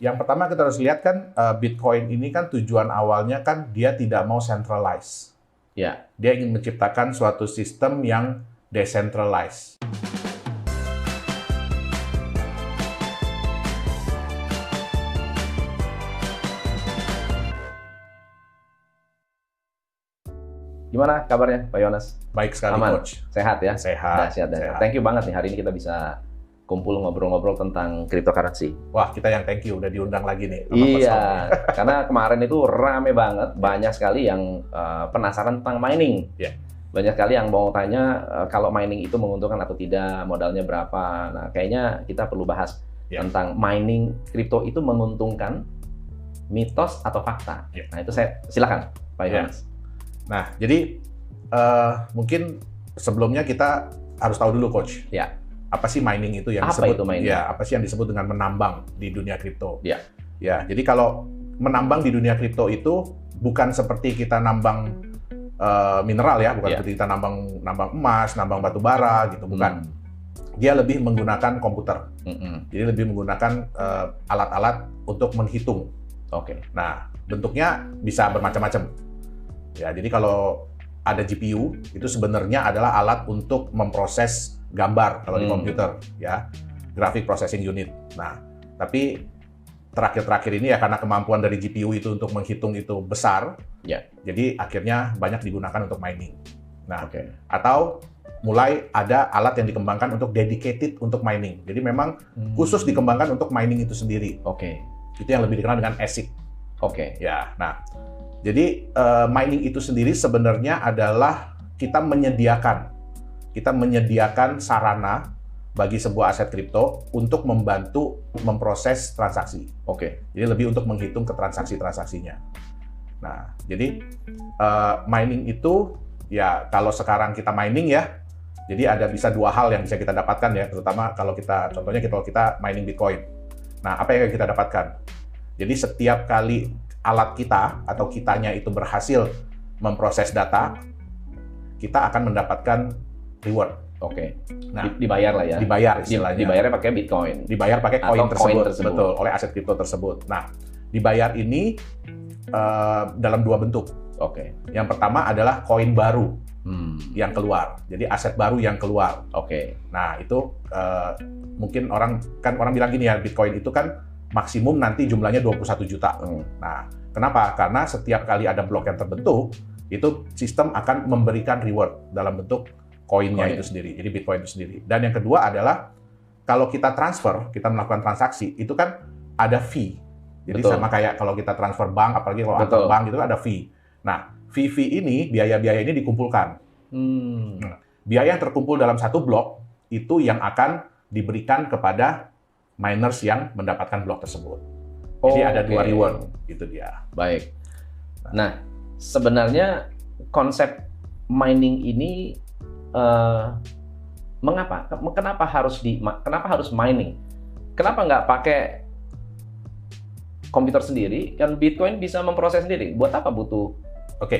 Yang pertama kita harus lihat kan Bitcoin ini kan tujuan awalnya kan dia tidak mau centralized. Ya. Dia ingin menciptakan suatu sistem yang decentralized. Gimana kabarnya Pak Yones? Baik sekali, Aman? Coach. Sehat ya? Sehat. Dahsyat. Thank you banget nih hari ini kita bisa kumpul ngobrol-ngobrol tentang cryptocurrency. Wah, kita yang thank you udah diundang lagi nih. Iya, karena kemarin itu rame banget, banyak sekali yang penasaran tentang mining. Yeah. Banyak sekali yang mau tanya kalau mining itu menguntungkan atau tidak, modalnya berapa. Nah, kayaknya kita perlu bahas tentang mining kripto itu menguntungkan, mitos atau fakta. Yeah. Nah, itu saya silakan Pak Yones. Nah, jadi mungkin sebelumnya kita harus tahu dulu, Coach. Ya. Apa sih mining itu yang apa disebut? Itu mining? Ya, apa sih yang disebut dengan menambang di dunia kripto? Ya. Ya, jadi kalau menambang di dunia kripto itu bukan seperti kita nambang mineral ya, bukan seperti kita nambang emas, nambang batu bara gitu, bukan. Dia lebih menggunakan komputer. Jadi lebih menggunakan alat-alat untuk menghitung. Oke. Nah, bentuknya bisa bermacam-macam. Ya, jadi kalau ada GPU itu sebenarnya adalah alat untuk memproses gambar kalau di komputer, ya, graphic processing unit. Nah, tapi terakhir-terakhir ini ya karena kemampuan dari GPU itu untuk menghitung itu besar, jadi akhirnya banyak digunakan untuk mining. Nah, atau mulai ada alat yang dikembangkan untuk dedicated untuk mining. Jadi memang khusus dikembangkan untuk mining itu sendiri. Itu yang lebih dikenal dengan ASIC. Ya, nah. Jadi mining itu sendiri sebenarnya adalah kita menyediakan sarana bagi sebuah aset kripto untuk membantu memproses transaksi. Jadi lebih untuk menghitung ke transaksi-transaksinya. Nah, jadi mining itu ya kalau sekarang kita mining ya, jadi ada bisa dua hal yang bisa kita dapatkan ya, terutama kalau kita contohnya kalau kita mining Bitcoin. Nah, apa yang kita dapatkan? Jadi setiap kali alat kita atau kitanya itu berhasil memproses data, kita akan mendapatkan reward. Nah, dibayar lah ya. Dibayar istilahnya. Dibayarnya pakai Bitcoin. Dibayar pakai koin tersebut, betul, oleh aset kripto tersebut. Nah, dibayar ini dalam dua bentuk. Yang pertama adalah koin baru yang keluar. Jadi aset baru yang keluar. Nah, itu mungkin orang bilang gini ya, Bitcoin itu kan maksimum nanti jumlahnya 21 juta. Nah, kenapa? Karena setiap kali ada blok yang terbentuk, itu sistem akan memberikan reward dalam bentuk koinnya itu sendiri, jadi Bitcoin itu sendiri. Dan yang kedua adalah, kalau kita transfer, kita melakukan transaksi, itu kan ada fee. Jadi sama kayak kalau kita transfer bank, apalagi kalau antar bank, itu ada fee. Nah, fee ini, biaya-biaya ini dikumpulkan. Biaya yang terkumpul dalam satu blok, itu yang akan diberikan kepada miners yang mendapatkan blok tersebut. Jadi ada dua reward, gitu dia. Baik. Nah, sebenarnya konsep mining ini kenapa harus mining? Kenapa nggak pakai komputer sendiri? Kan Bitcoin bisa memproses sendiri. Buat apa butuh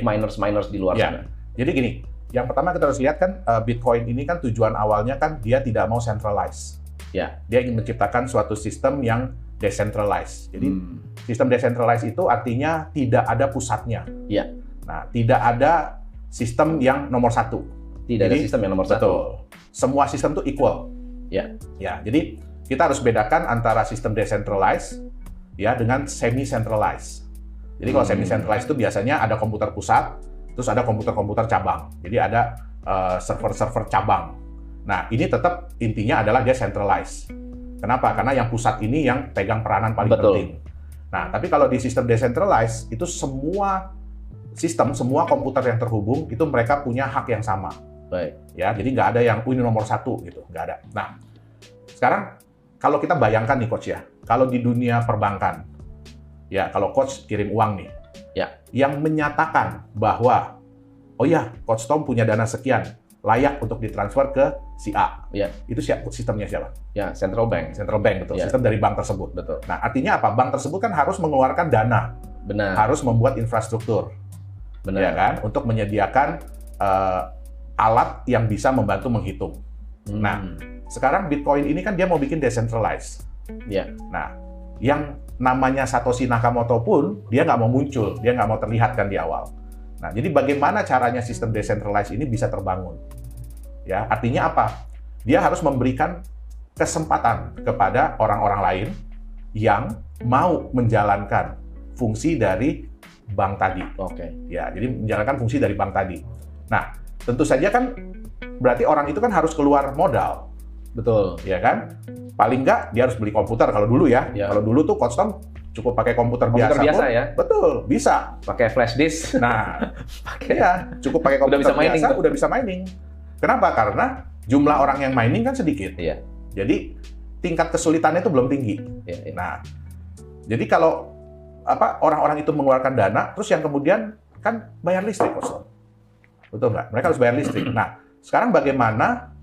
miners di luar sana? Jadi gini, yang pertama kita harus lihat kan Bitcoin ini kan tujuan awalnya kan dia tidak mau centralized. Dia ingin menciptakan suatu sistem yang decentralized. Jadi sistem decentralized itu artinya tidak ada pusatnya. Nah, tidak ada sistem yang nomor satu. Ada sistem yang nomor satu. Betul. Semua sistem itu equal. Jadi kita harus bedakan antara sistem decentralized ya dengan semi-centralized. Jadi kalau semi-centralized itu biasanya ada komputer pusat, terus ada komputer-komputer cabang. Jadi ada server-server cabang. Nah, ini tetap intinya adalah dia centralized. Kenapa? Karena yang pusat ini yang pegang peranan paling penting. Nah, tapi kalau di sistem decentralized, itu semua komputer yang terhubung, itu mereka punya hak yang sama. Ya, jadi nggak ada yang ini nomor satu, gitu. Nggak ada. Nah, sekarang kalau kita bayangkan nih, Coach ya, kalau di dunia perbankan, ya, kalau Coach kirim uang nih, yang menyatakan bahwa, oh ya, Coach Tom punya dana sekian, layak untuk ditransfer ke si A. Itu sistemnya siapa? Central bank. Central bank, betul. Sistem dari bank tersebut. Nah, artinya apa? Bank tersebut kan harus mengeluarkan dana. Harus membuat infrastruktur. Ya kan? Untuk menyediakan alat yang bisa membantu menghitung. Nah, sekarang Bitcoin ini kan dia mau bikin decentralized. Ya. Nah, yang namanya Satoshi Nakamoto pun dia nggak mau muncul, dia nggak mau terlihat kan di awal. Nah, jadi bagaimana caranya sistem decentralized ini bisa terbangun? Ya, artinya apa? Dia harus memberikan kesempatan kepada orang-orang lain yang mau menjalankan fungsi dari bank tadi. Oke. Ya, jadi menjalankan fungsi dari bank tadi. Nah, tentu saja kan berarti orang itu kan harus keluar modal. Betul. Ya kan? Paling nggak dia harus beli komputer kalau dulu ya. Kalau dulu tuh Costom cukup pakai komputer biasa pun, ya? Betul, bisa. Pakai flash disk. Nah, ya, cukup pakai komputer biasa udah bisa mining. Kenapa? Karena jumlah orang yang mining kan sedikit. Iya. Jadi tingkat kesulitannya itu belum tinggi. Iya. Nah, jadi kalau orang-orang itu mengeluarkan dana, terus yang kemudian kan bayar listrik, Costom. Betul nggak? Mereka harus bayar listrik. Nah, sekarang bagaimana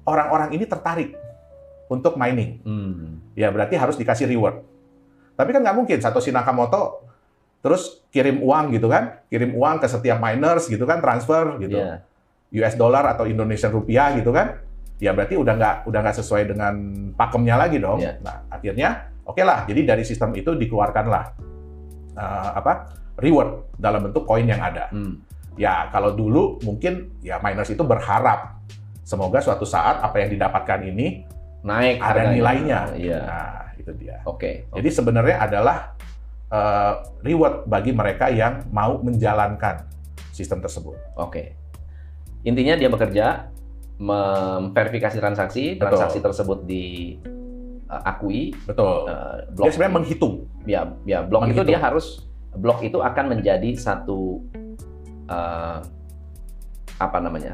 orang-orang ini tertarik untuk mining? Ya berarti harus dikasih reward. Tapi kan nggak mungkin Satoshi Nakamoto terus kirim uang gitu kan, kirim uang ke setiap miners gitu kan, transfer gitu, US dollar atau Indonesian rupiah gitu kan. Ya berarti udah nggak sesuai dengan pakemnya lagi dong. Nah akhirnya oke lah. Jadi dari sistem itu dikeluarkanlah reward dalam bentuk koin yang ada. Ya kalau dulu mungkin ya miners itu berharap semoga suatu saat apa yang didapatkan ini naik ada nilainya. Iya. Nah, itu dia. Oke. Jadi sebenarnya adalah reward bagi mereka yang mau menjalankan sistem tersebut. Oke. Intinya dia bekerja memverifikasi transaksi tersebut diakui. Betul. Dia sebenarnya menghitung. Ya, blok itu dia harus itu akan menjadi satu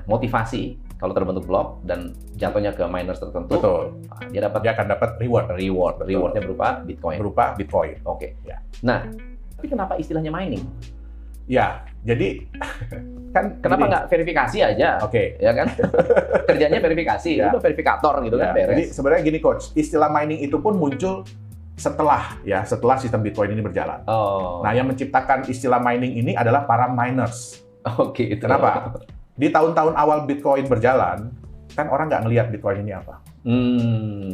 motivasi kalau terbentuk blok dan jatuhnya ke miners tertentu. Betul. Dia akan dapat reward. Rewardnya berupa Bitcoin. Oke. Ya. Nah, tapi kenapa istilahnya mining? Ya, jadi kan kenapa nggak verifikasi aja? Oke. Ya kan? Kerjanya verifikasi, udah verifikator gitu kan beres. Jadi sebenarnya gini coach, istilah mining itu pun muncul setelah sistem Bitcoin ini berjalan. Nah, yang menciptakan istilah mining ini adalah para miners. Oke. Kenapa? Di tahun-tahun awal Bitcoin berjalan, kan orang nggak ngelihat Bitcoin ini apa.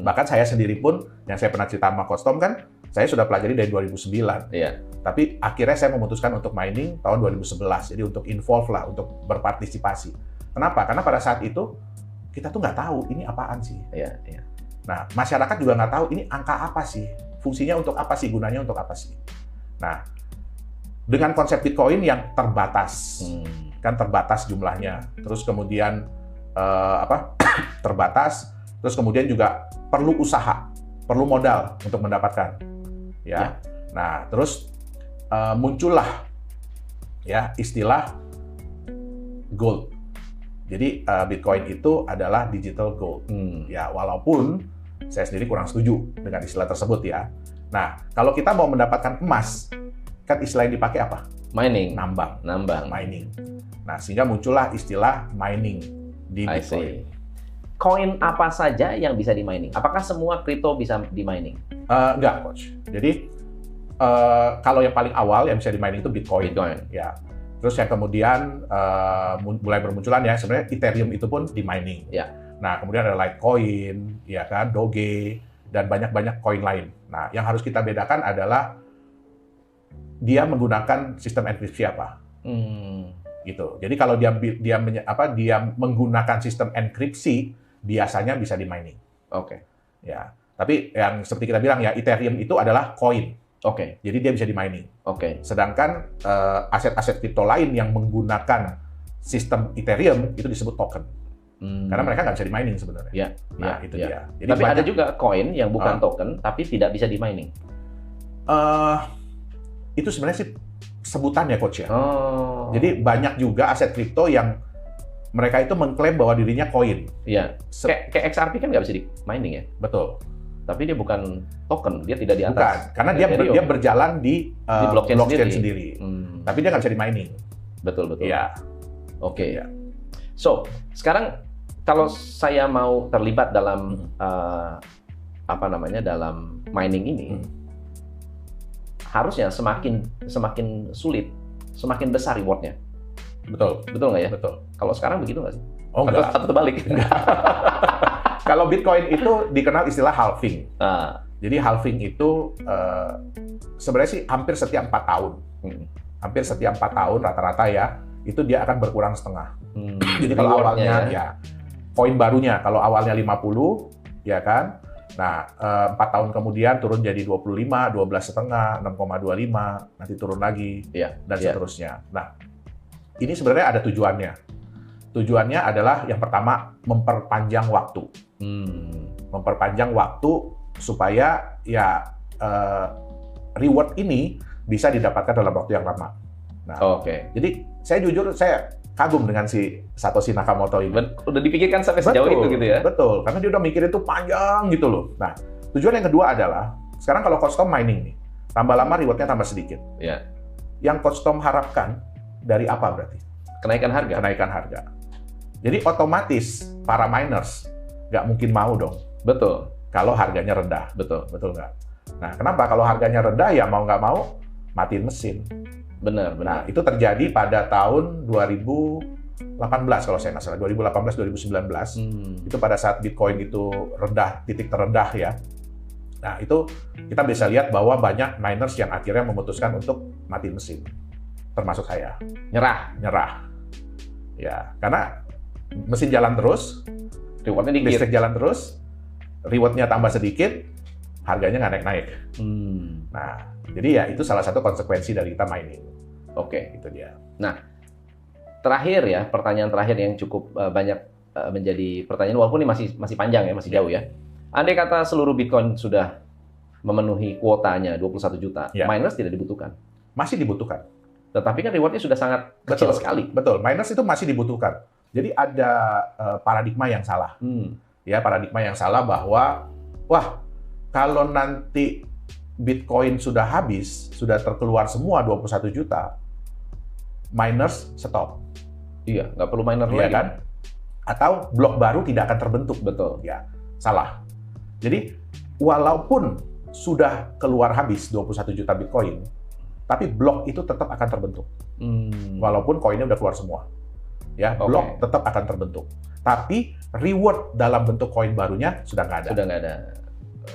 Bahkan saya sendiri pun, yang saya pernah cerita sama Costom kan, saya sudah pelajari dari 2009. Iya. Tapi akhirnya saya memutuskan untuk mining tahun 2011. Jadi untuk involve lah, untuk berpartisipasi. Kenapa? Karena pada saat itu, kita tuh nggak tahu ini apaan sih. Iya. Nah, masyarakat juga nggak tahu ini angka apa sih. Fungsinya untuk apa sih, gunanya untuk apa sih. Nah, dengan konsep Bitcoin yang terbatas, kan terbatas jumlahnya, terus kemudian terbatas, terus kemudian juga perlu usaha, perlu modal untuk mendapatkan, ya. Nah, terus muncullah ya istilah gold. Jadi Bitcoin itu adalah digital gold, ya. Walaupun saya sendiri kurang setuju dengan istilah tersebut ya. Nah, kalau kita mau mendapatkan emas, kan istilah yang dipakai apa? Mining. Nambang. Mining. Nah, sehingga muncullah istilah mining di Bitcoin. Koin apa saja yang bisa di-mining? Apakah semua kripto bisa di-mining? Enggak, Coach. Jadi, kalau yang paling awal yang bisa di-mining itu Bitcoin. Ya. Terus yang kemudian mulai bermunculan ya, sebenarnya Ethereum itu pun di-mining. Ya. Nah, kemudian ada Litecoin, ya kan, Doge, dan banyak-banyak koin lain. Nah, yang harus kita bedakan adalah dia menggunakan sistem enkripsi apa. Gitu. Jadi kalau dia menggunakan sistem enkripsi, biasanya bisa di-mining. Oke. Ya. Tapi yang seperti kita bilang ya, Ethereum itu adalah koin. Oke. Jadi dia bisa di-mining. Oke. Sedangkan aset-aset kripto lain yang menggunakan sistem Ethereum itu disebut token. Karena mereka nggak bisa di-mining sebenarnya. Ya. Nah, itu dia. Jadi tapi ada juga koin yang bukan token, tapi tidak bisa di-mining. Itu sebenarnya sih sebutan ya, Coach ya. Jadi banyak juga aset kripto yang mereka itu mengklaim bahwa dirinya koin. Iya. Kayak XRP kan nggak bisa di-mining ya? Betul. Tapi dia bukan token, dia tidak di atas. Bukan, karena dia berjalan di blockchain sendiri. Tapi dia nggak bisa di-mining. Betul. Iya. Oke. So, sekarang kalau saya mau terlibat dalam dalam mining ini, harusnya semakin sulit, semakin besar rewardnya. Betul nggak ya? Betul. Kalau sekarang begitu nggak sih? Oh, enggak. Atau terbalik? Kalau Bitcoin itu dikenal istilah halving. Jadi halving itu sebenarnya sih hampir setiap 4 tahun. Hampir setiap 4 tahun rata-rata ya, itu dia akan berkurang setengah. Jadi kalau awalnya ya koin barunya, kalau awalnya 50, ya kan? Nah, 4 tahun kemudian turun jadi 25, 12,5, 6,25, nanti turun lagi, dan seterusnya. Nah, ini sebenarnya ada tujuannya. Tujuannya adalah yang pertama, memperpanjang waktu. Memperpanjang waktu supaya ya reward ini bisa didapatkan dalam waktu yang lama. Nah, jadi saya jujur, saya kagum dengan si Satoshi Nakamoto ini. Udah dipikirkan sampai sejauh itu gitu ya? Betul, karena dia udah mikirin itu panjang gitu loh. Nah, tujuan yang kedua adalah, sekarang kalau Coach Tom mining nih, tambah lama rewardnya tambah sedikit. Yang Coach Tom harapkan dari apa berarti? Kenaikan harga. Kenaikan harga. Jadi otomatis para miners nggak mungkin mau dong. Betul. Kalau harganya rendah. Betul. Betul nggak? Nah, kenapa? Kalau harganya rendah ya mau nggak mau matiin mesin. Benar. Nah, itu terjadi pada tahun 2018 kalau saya nggak salah, 2018-2019. Itu pada saat Bitcoin itu rendah, titik terendah ya. Nah, itu kita bisa lihat bahwa banyak miners yang akhirnya memutuskan untuk matiin mesin. Termasuk saya. Nyerah. Ya, karena mesin jalan terus, rewardnya dikit. Listrik jalan terus, rewardnya tambah sedikit, harganya nggak naik-naik. Nah, jadi ya itu salah satu konsekuensi dari kita mining. Itu dia. Nah, terakhir ya, pertanyaan terakhir yang cukup banyak menjadi pertanyaan, walaupun ini masih panjang ya, masih jauh ya. Andai kata seluruh Bitcoin sudah memenuhi kuotanya 21 juta, miners tidak dibutuhkan. Masih dibutuhkan. Tetapi kan rewardnya sudah sangat kecil sekali. Betul, miners itu masih dibutuhkan. Jadi ada paradigma yang salah. Ya, paradigma yang salah bahwa, wah, kalau nanti Bitcoin sudah habis, sudah terkeluar semua 21 juta, miners stop. Iya, nggak perlu miner lagi. Kan? Atau blok baru tidak akan terbentuk. Betul. Ya, salah. Jadi, walaupun sudah keluar habis 21 juta Bitcoin, tapi blok itu tetap akan terbentuk. Walaupun koinnya udah keluar semua. Ya, blok tetap akan terbentuk. Tapi reward dalam bentuk koin barunya sudah nggak ada. Sudah nggak ada.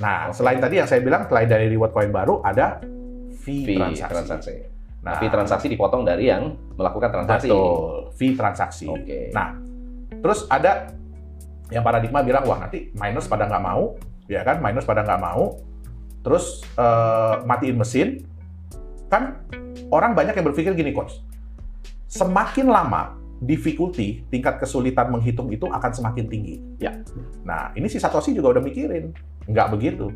Nah, selain tadi yang saya bilang, selain dari reward koin baru, ada fee transaksi. Nah, fee transaksi dipotong dari yang melakukan transaksi. Betul, fee transaksi. Nah, terus ada yang paradigma bilang, wah nanti miners pada nggak mau, ya kan? Miners pada nggak mau, terus matiin mesin. Kan orang banyak yang berpikir gini, Coach. Semakin lama difficulty, tingkat kesulitan menghitung itu akan semakin tinggi. Nah, ini si Satoshi juga udah mikirin. Nggak begitu.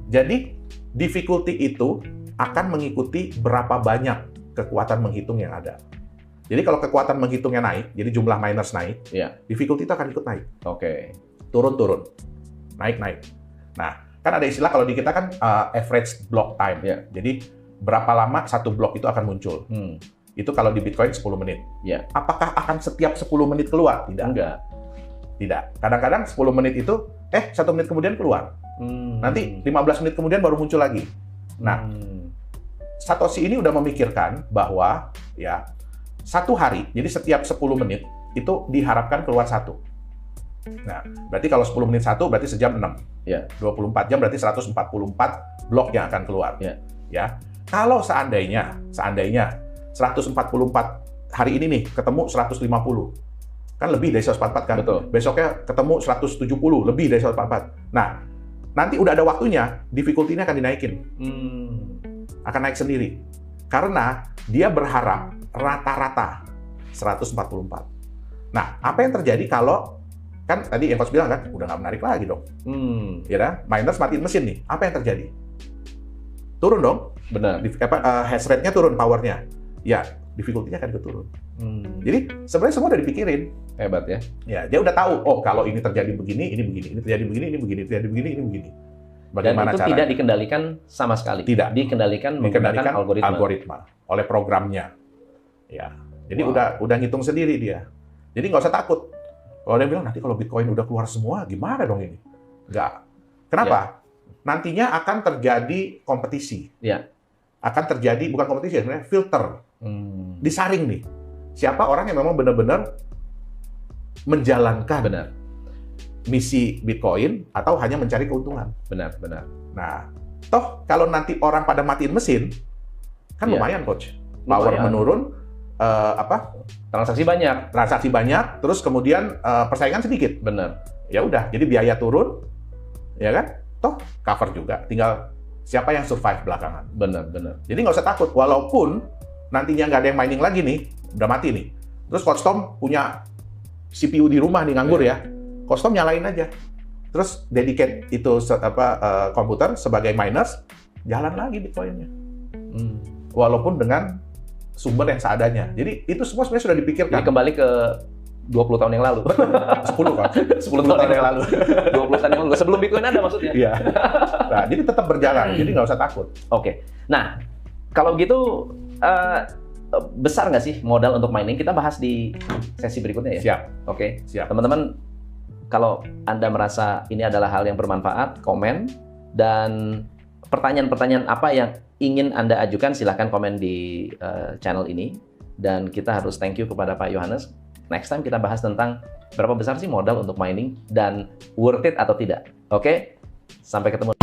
Jadi, difficulty itu akan mengikuti berapa banyak kekuatan menghitung yang ada. Jadi, kalau kekuatan menghitungnya naik, jadi jumlah miners naik, difficulty itu akan ikut naik. Turun-turun. Naik-naik. Nah, kan ada istilah kalau di kita kan average block time. Jadi, berapa lama satu blok itu akan muncul. Itu kalau di Bitcoin 10 menit. Apakah akan setiap 10 menit keluar? Tidak. Kadang-kadang 10 menit itu, 1 menit kemudian keluar. Nanti 15 menit kemudian baru muncul lagi. Nah, Satoshi ini udah memikirkan bahwa ya satu hari, jadi setiap 10 menit itu diharapkan keluar satu. Nah, berarti kalau 10 menit satu, berarti sejam 6. 24 jam berarti 144 blok yang akan keluar. Ya. Kalau seandainya 144 hari ini nih ketemu 150. Kan lebih dari 144 kan? Betul. Besoknya ketemu 170, lebih dari 144. Nah, nanti udah ada waktunya, difficulty-nya akan dinaikin. Akan naik sendiri. Karena dia berharap rata-rata 144. Nah, apa yang terjadi kalau, kan tadi yang Coach bilang kan, udah nggak menarik lagi dong. Ya kan? Miners matiin mesin nih, apa yang terjadi? Turun dong. Benar. Hash rate-nya turun, power-nya. Ya, difficulty-nya akan turun. Jadi sebenarnya semua udah dipikirin. Hebat ya. Ya, dia udah tahu, oh kalau ini terjadi begini, ini begini. Ini terjadi begini, ini begini. Terjadi begini, ini begini. Bagaimana dan itu caranya? Tidak dikendalikan sama sekali. Tidak. Dikendalikan menggunakan algoritma oleh programnya. Ya. Jadi udah ngitung sendiri dia. Jadi nggak usah takut. Kalau dia bilang nanti kalau Bitcoin udah keluar semua, gimana dong ini? Nggak. Kenapa? Nantinya akan terjadi kompetisi. Akan terjadi, bukan kompetisi, sebenarnya filter. Disaring nih. Siapa orang yang memang benar-benar menjalankan misi Bitcoin atau hanya mencari keuntungan. Benar, benar. Nah, toh kalau nanti orang pada matiin mesin, kan lumayan coach. Power menurun, transaksi banyak, terus kemudian persaingan sedikit. Benar. Ya udah, jadi biaya turun, ya kan? Toh cover juga, tinggal siapa yang survive belakangan. Benar, benar. Jadi nggak usah takut, walaupun nantinya nggak ada yang mining lagi nih, udah mati nih. Terus Coach Tom punya CPU di rumah nih nganggur ya, Coach Tom nyalain aja. Terus dedicate itu komputer sebagai miners, jalan lagi Bitcoin-nya. Walaupun dengan sumber yang seadanya. Jadi itu semua sebenarnya sudah dipikirkan. Jadi kembali ke 20 tahun yang lalu. 10 kan? 10 tahun yang lalu. 20 tahun yang lalu. Sebelum Bitcoin ada maksudnya? Iya. Nah, jadi tetap berjalan. Jadi nggak usah takut. Oke. Nah, kalau gitu besar nggak sih modal untuk mining? Kita bahas di sesi berikutnya ya? Siap. Oke. Siap. Teman-teman, kalau Anda merasa ini adalah hal yang bermanfaat, komen. Dan pertanyaan-pertanyaan apa yang ingin Anda ajukan, silahkan komen di channel ini. Dan kita harus thank you kepada Pak Yohanes. Next time kita bahas tentang berapa besar sih modal untuk mining dan worth it atau tidak. Oke? Sampai ketemu.